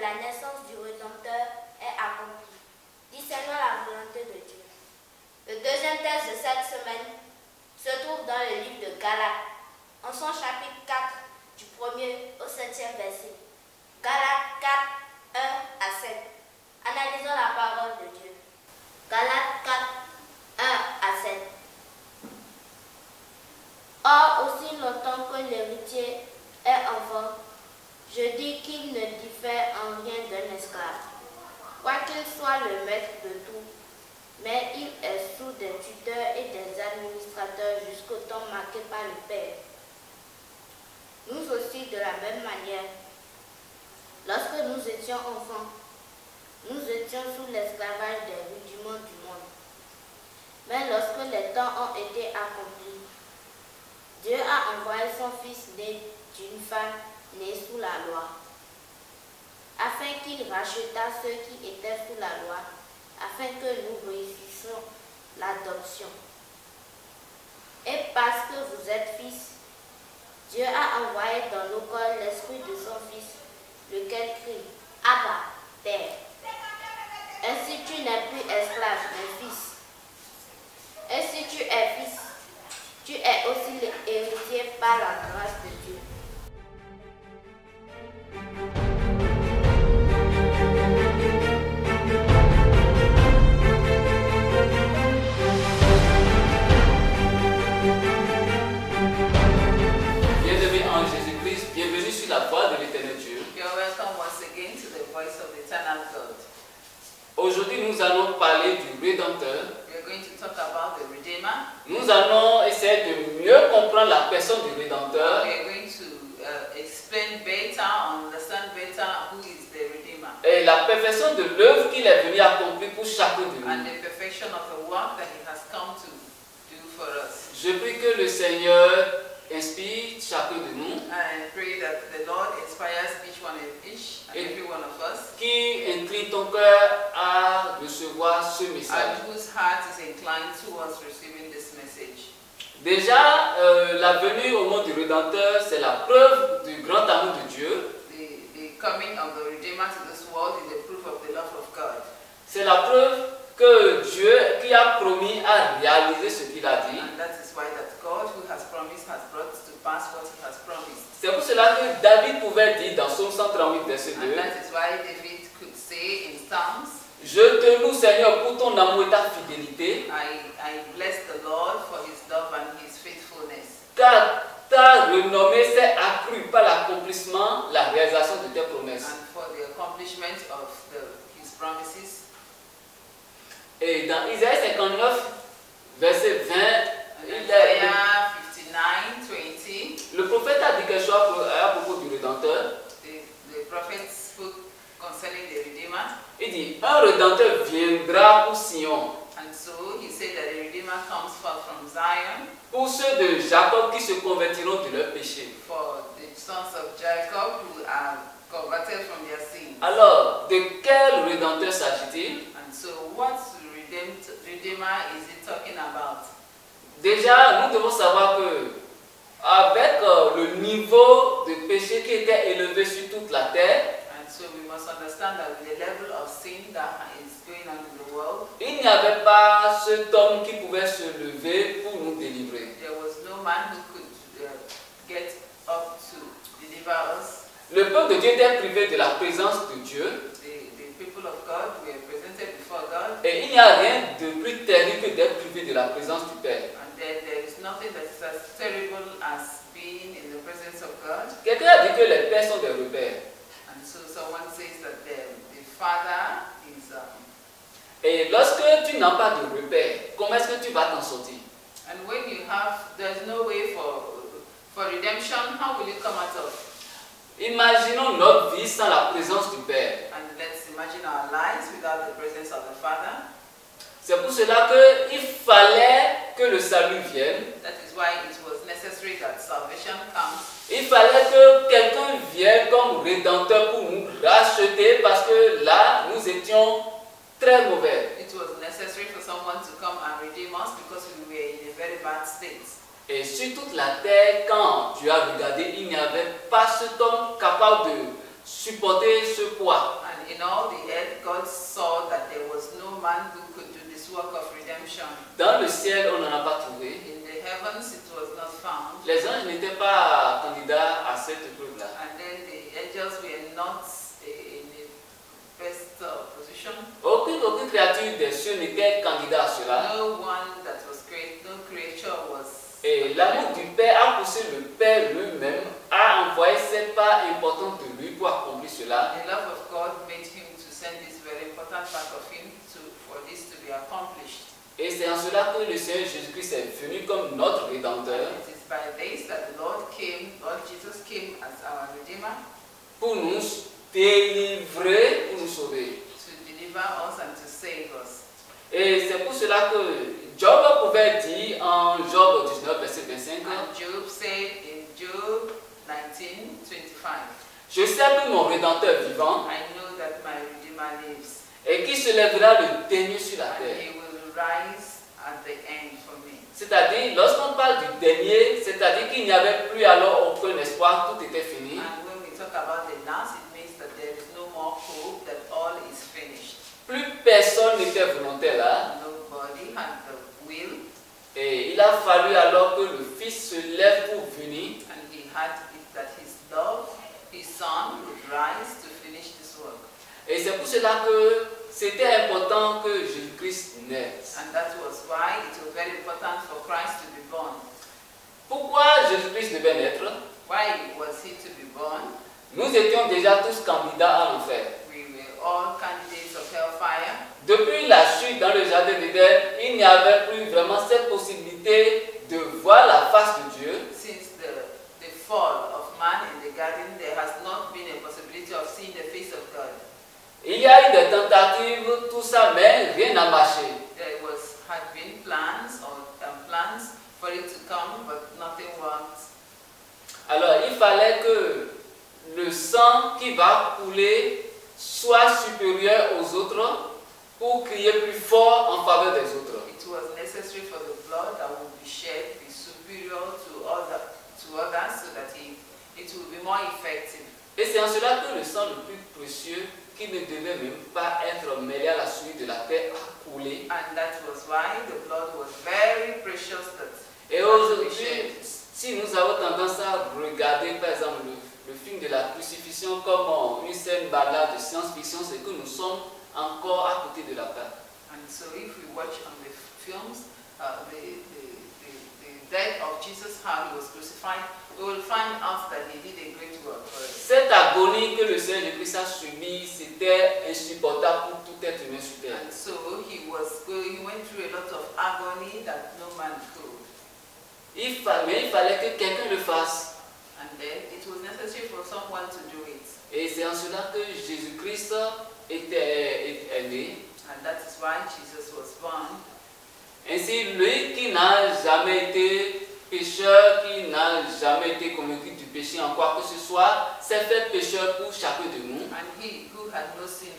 la naissance du Rédempteur est accomplie. Discernons la volonté de Dieu. Le deuxième texte de cette semaine se trouve dans le livre de Galates, en son chapitre 4, du 1er au 7e verset. Galates 4, 1 à 7. Analysons la parole de Dieu. Galates 4, 1 à 7. Or, aussi longtemps que l'héritier est enfant, je dis qu'il ne diffère en rien d'un esclave, quoiqu'il soit le maître de tout, mais il est sous des tuteurs et des administrateurs jusqu'au temps marqué par le Père. Nous aussi, de la même manière, lorsque nous étions enfants, nous étions sous l'esclavage des rudiments du monde. Mais lorsque les temps ont été accomplis, Dieu a envoyé son Fils né d'une femme née sous la loi, afin qu'il rachetât ceux qui étaient sous la loi, afin que nous réussissions l'adoption. Et parce que vous êtes fils, Dieu a envoyé dans nos corps l'esprit de son Fils, lequel crie « Abba, Père ». Ainsi tu n'es plus esclave, mais fils. Et si tu es fils, tu es aussi héritier par la grâce de Dieu. Bien-aimés en Jésus-Christ, bienvenue sur la voie de l'éternel Dieu. You're welcome once again to the voice of the eternal God. Aujourd'hui, nous allons parler du Rédempteur. We are going to talk about the Redeemer. Nous allons essayer de mieux comprendre la personne du Rédempteur We are going to explain better, understand better who is the Redeemer. et la perfection de l'œuvre qu'il est venu accomplir pour chacun de And nous. the perfection of the work that He has come to do for us. Je prie que le Seigneur inspire chacun de nous, And I pray that the Lord inspires each and every one of us, qui incline ton cœur à recevoir ce message. and whose heart is inclined towards receiving this message. Déjà, la venue au monde du Rédempteur, c'est la preuve du grand amour de Dieu. The coming of the Redeemer to this world is a proof of the love of God. C'est la preuve que Dieu, qui a promis, a réalisé ce qu'il a dit. And that is why that God who has promised has brought to pass what He has promised. C'est pour cela que David pouvait dire dans Psaume 138, verset 2, And that is why David could say in Psalms, Je te loue Seigneur pour ton amour et ta fidélité, I bless the Lord for His love and His faithfulness. car ta renommée s'est accrue par l'accomplissement, la réalisation de tes promesses. And for the accomplishment of His promises. Et dans Isaïe 59, verset 20, Isaiah 59:20, le prophète a dit quelque chose à propos du Rédempteur. the prophet spoke concerning the Redeemer. Il dit, un Rédempteur viendra pour Sion, And so he said that the Redeemer comes forth from Zion pour ceux de Jacob qui se convertiront de leurs péchés. for the sons of Jacob who are converted from their sins. Alors, de quel Rédempteur s'agit-il? And so what Redeemer is he talking about? Déjà, nous devons savoir que avec le niveau de péché qui était élevé sur toute la terre, And so we must understand that with the level of sin that is going on in the world, il n'y avait pas cet homme qui pouvait se lever pour nous délivrer. there was no man who could get up to deliver us. Le peuple de Dieu était privé de la présence de Dieu The people of God were presented before God, et il n'y a rien de plus terrible que d'être privé de la présence du Père. and there is nothing that is as terrible as being in the presence of God. Quelqu'un a dit que les pères sont des repères. And so someone says that the Father is, Et lorsque tu n'as pas de repères, comment est-ce que tu vas t'en sortir? and when there's no way for redemption, how will you come out of? Imaginons notre vie sans la présence du Père. And let's imagine our lives without the presence of the Father. C'est pour cela qu'il fallait que le salut vienne. That is why it was necessary that salvation comes. Il fallait que quelqu'un vienne comme rédempteur pour nous racheter parce que là, nous étions très mauvais. It was necessary for someone to come and redeem us because we were in a very bad state. Et sur toute la terre, quand Dieu a regardé, il n'y avait pas cet homme capable de supporter ce poids. And in all the earth, God saw that there was no man who could do this work of redemption. Dans le ciel, on n'en a pas trouvé. In the heavens, it was not found. Les anges n'étaient pas candidats à cette épreuve-là. And then the angels were not in the best position. Aucune créature des cieux n'était candidat à cela. No one that was great, no creature was. Et l'amour du Père a poussé le Père lui-même à envoyer cette part importante de lui pour accomplir cela. The love of God made him to send this very important part of him for this to be accomplished. Et c'est en cela que le Seigneur Jésus-Christ est venu comme notre Rédempteur It is by this that the Lord Jesus came as our Redeemer pour nous délivrer, pour nous sauver. to deliver us and to save us. Et c'est pour cela que Job pouvait dire en Job 19, verset 25, And Job said in Job 19:25, je sais que mon Rédempteur vivant I know that my Redeemer lives, et qui se lèvera le dernier sur la and terre. he will rise at the end for me. C'est-à-dire, lorsqu'on parle du dernier, c'est-à-dire qu'il n'y avait plus alors aucun espoir, tout était fini. And when we talk about the last, it means that there is no more hope, that all is finished. Plus personne n'était volontaire là. Nobody had the will, Et il a fallu alors que le Fils se lève pour venir. and he had it that his love, his son, would rise to finish this work. Et c'est pour cela que c'était important que Jésus-Christ naisse. And that was why it was very important for Christ to be born. Pourquoi Jésus-Christ devait naître? Why was he to be born? Nous étions déjà tous candidats à l'enfer. We were all candidates of hellfire. Depuis la chute dans le jardin d'Éden, il n'y avait plus vraiment cette possibilité de voir la face de Dieu. Since the fall of man in the garden, there has not been a possibility of seeing the face of God. Il y a eu des tentatives, tout ça, mais rien n'a marché. There had been plans for it to come, but nothing worked. Alors il fallait que le sang qui va couler soit supérieur aux autres pour crier plus fort en faveur des autres. It was necessary for the blood that would be shed be superior to others, so that it will be more effective. Et c'est en cela que le sang le plus précieux, qui ne devait même pas être mêlé à la suite de la terre, a coulé. And that was why the blood was very precious that Et had to be aujourd'hui, shed. si nous avons tendance à regarder par exemple le film de la crucifixion comme une scène banale de science-fiction, c'est que nous sommes encore à côté de la part. And so if we watch on the films the death of Jesus, how he was crucified, we will find out that he did a great work for us. Cette agonie que le Seigneur Jésus-Christ a subie, c'était insupportable pour tout être humain sur terre. And so he went through a lot of agony that no man could. Mais il fallait que quelqu'un le fasse. And then it was necessary for someone to do it. Et c'est en cela que Jésus-Christ est né. And that is why Jesus was born. Ainsi, lui qui n'a jamais été pécheur, qui n'a jamais été convaincu du péché en quoi que ce soit, s'est fait pécheur pour chacun de nous. And he who had no sin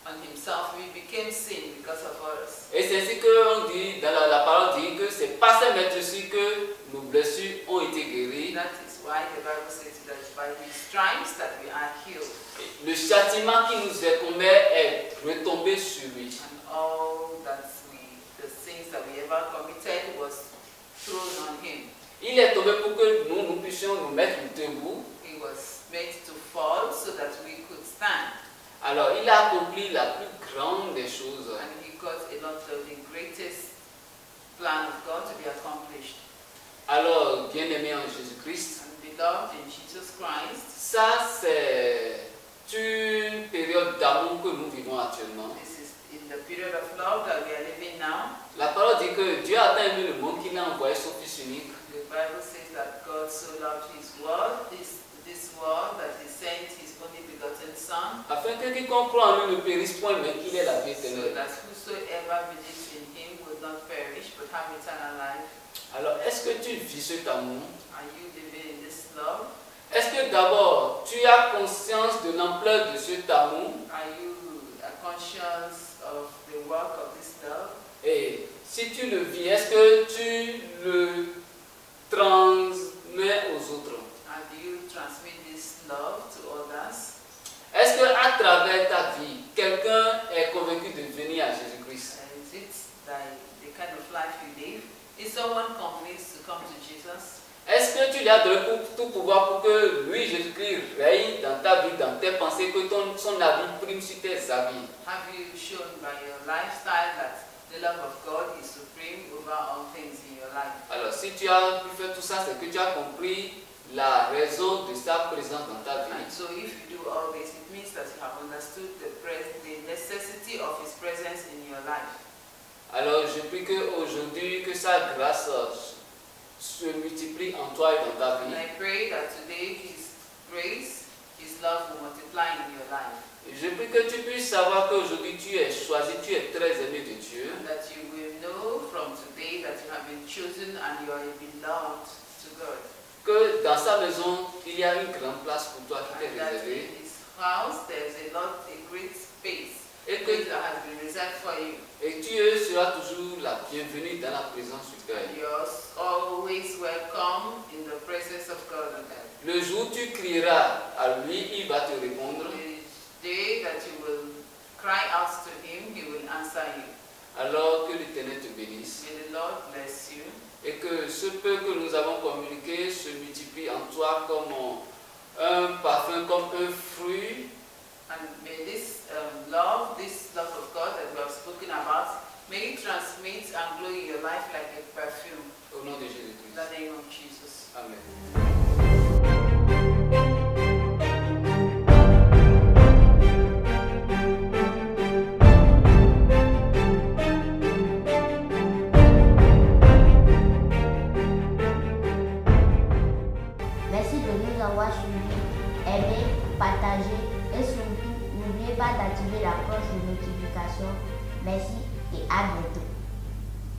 on himself, he became sin because of us. Et c'est ainsi qu'on dit, dans la parole dit que c'est par ces maîtres-ci que nos blessures ont été guéries. That is why the Bible says that by his stripes that we are healed. Le châtiment qui nous incombait est retombé sur lui. And all the sins that we ever committed was thrown on him. Il est tombé pour que nous puissions nous mettre debout. He was made to fall so that we could stand. Alors il a accompli la plus grande des choses. And he got a lot of the greatest plan of God to be accomplished. Alors, bien-aimé en Jésus-Christ, And beloved in Jesus Christ, ça c'est une période d'amour que nous vivons actuellement. this is in the period of love that we are living now. La parole dit que Dieu a tant aimé le monde qu'il a envoyé son Fils unique. The Bible says that God so loved his world, this world, that he sent his only begotten Son, Afin que quiconque croit en lui ne périsse point, mais qu'il ait la vie so éternelle. that whosoever believes in him will not perish but have eternal life. Alors, est-ce que tu vis cet amour? Are you living in this love? Est-ce que d'abord, tu as conscience de l'ampleur de cet amour? Are you conscious of the work of this love? Et si tu le vis, est-ce que tu le transmets aux autres? And do you transmit this love to others? Est-ce qu'à travers ta vie, quelqu'un est convaincu de venir à Jésus-Christ? Is it the kind of life you live? Is someone convinced to come to Jesus? Est-ce que tu lui as donné tout pouvoir pour que lui, Jésus-Christ, règne dans ta vie, dans tes pensées, que son avis prime sur tes avis? Have you shown by your lifestyle that the love of God is supreme over all things in your life? Alors, si tu as pu faire tout ça, c'est que tu as compris la raison de sa présence dans ta vie. And so if you do all this, it means that you have understood the necessity of His presence in your life. Alors, je prie qu'aujourd'hui, que sa grâce se multiplie en toi et dans ta And vie. I pray that today His grace, His love will multiply in your life. Et je prie que tu puisses savoir qu'aujourd'hui tu es choisi, tu es très aimé de Dieu. And that you will know from today that you have been chosen and you are beloved to God. Que dans sa maison, il y a une grande place pour toi qui t'est And that réservée. in His house there's a great space Et que that has been reserved for you. et tu seras toujours la bienvenue dans la présence du Père. You're always welcome in the presence of God on earth. Le jour où tu crieras à lui, il va te répondre. The day that you will cry out to Him, He will answer you. Alors que l'Éternel te bénisse. May the Lord bless you. Et que ce peu que nous avons communiqué se multiplie en toi comme un parfum, comme un fruit. And may this love of God that we have spoken about, may it transmit and glow in your life like a perfume. Au nom de In Jésus-Christ. the name of Jesus. Amen. Merci de nous avoir suivis. Aimez, partagez et surtout, n'oubliez pas d'activer la cloche de notification. Merci et à bientôt.